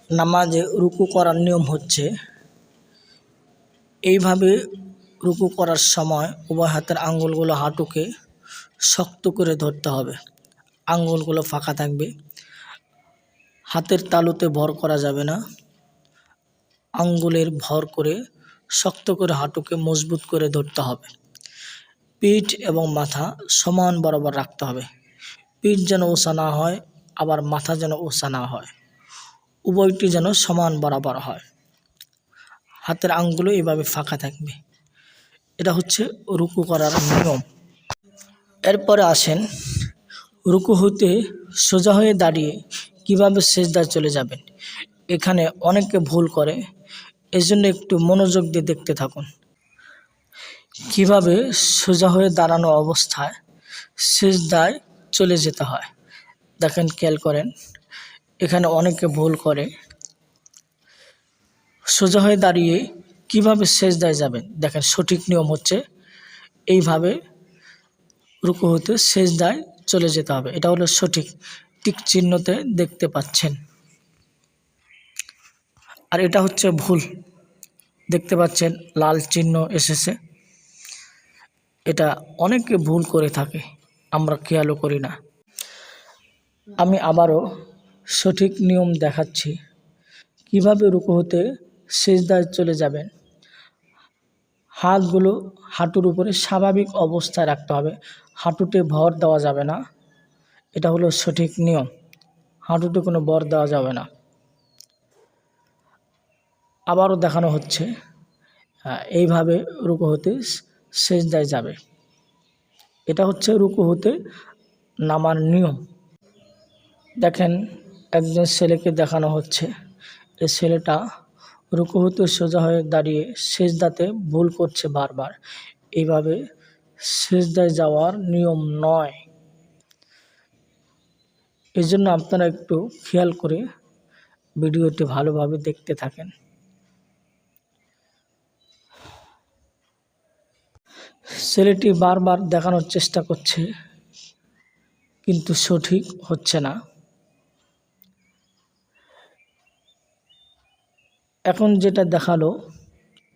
নামাজে রুকু করার নিয়ম হচ্ছে এইভাবে রুকু করার সময় উভয় হাতের আঙ্গুলগুলো হাঁটুকে শক্ত করে ধরতে হবে। আঙ্গুলগুলো ফাঁকা থাকবে। হাতের তালুতে ভর করা যাবে না। আঙ্গুলের ভর করে শক্ত করে হাঁটুকে মজবুত করে ধরতে হবে। পিঠ এবং মাথা সমান বরাবর রাখতে হবে। পিঠ যেন উঁচা না হয়, আবার মাথা যেন উঁচা না হয়, উভয়টি যেন সমান বরাবর হয়। হাতের আঙ্গুলও এভাবে ফাঁকা থাকবে। এটা হচ্ছে রুকু করার নিয়ম। এরপরে আসেন রুকু হতে সোজা হয়ে দাঁড়িয়ে কিভাবে সিজদায় চলে যাবেন। এখানে অনেকে ভুল করে, এজন্য একটু মনোযোগ দিয়ে দেখতে থাকুন। কিভাবে সোজা হয়ে দাঁড়ানো অবস্থায় সিজদায় চলে যেতে হয় দেখেন, খেয়াল করেন। এখানে অনেকে ভুল করে। সোজা হয়ে দাঁড়িয়ে কিভাবে সিজদায় যাবেন, দেখেন সঠিক নিয়ম হচ্ছে এইভাবে রুকু হতে সিজদায় চলে যেতে হবে। এটা হলো সঠিক, টিক চিহ্নতে দেখতে পাচ্ছেন। আর এটা হচ্ছে ভুল, দেখতে পাচ্ছেন লাল চিহ্ন এসেছে। এটা অনেকে ভুল করে থাকে, আমরা খেয়ালও করি না। আমি আবারও সঠিক নিয়ম দেখাচ্ছি কিভাবে রুকু হতে সিজদায় চলে যাবেন। হাতগুলো হাঁটুর উপরে স্বাভাবিক অবস্থায় রাখতে হবে, হাঁটুতে ভর দেওয়া যাবে না। এটা হলো সঠিক নিয়ম, হাঁটুতে কোনো ভর দেওয়া যাবে না। আবারও দেখানো হচ্ছে এইভাবে রুকু হতে সিজদায় যাবে। এটা হচ্ছে রুকু হতে নামার নিয়ম। দেখেন একজন ছেলেকে দেখানো হচ্ছে, এই ছেলেটা রুকু হতে সোজা হয়ে দাঁড়িয়ে সিজদাতে ভুল করছে বারবার। এইভাবে সিজদায় যাওয়ার নিয়ম নয়। এই জন্য আপনারা একটু খেয়াল করে ভিডিওটি ভালোভাবে দেখতে থাকেন। ছেলেটি বারবার দেখানোর চেষ্টা করছে, কিন্তু সঠিক হচ্ছে না। এখন যেটা দেখালো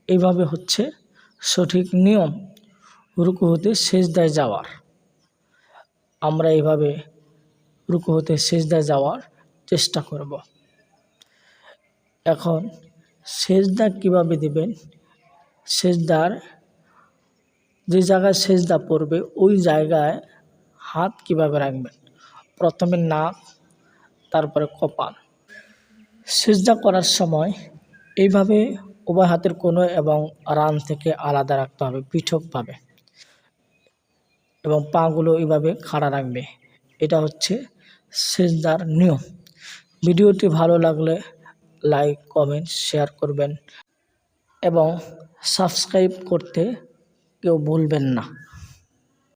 এইভাবে হচ্ছে সঠিক নিয়ম রুকু হতে সিজদায় যাওয়ার। আমরা এইভাবে রুকু হতে সিজদায় যাওয়ার চেষ্টা করব। এখন সিজদা কিভাবে দিবেন, সিজদার যে জায়গায় সিজদা পড়বে ওই জায়গায় হাত কিভাবে রাখবেন। প্রথমে নাক, তারপরে কপাল। সিজদা করার সময় এইভাবে উভয় হাতের কোণ এবং রান থেকে আলাদা রাখতে হবে পৃথকভাবে, এবং পাগুলো এইভাবে খাড়া রাখবে। এটা হচ্ছে সিজদার নিয়ম। ভিডিওটি ভালো লাগলে লাইক, কমেন্ট, শেয়ার করবেন এবং সাবস্ক্রাইব করতে কেউ ভুলবেন না।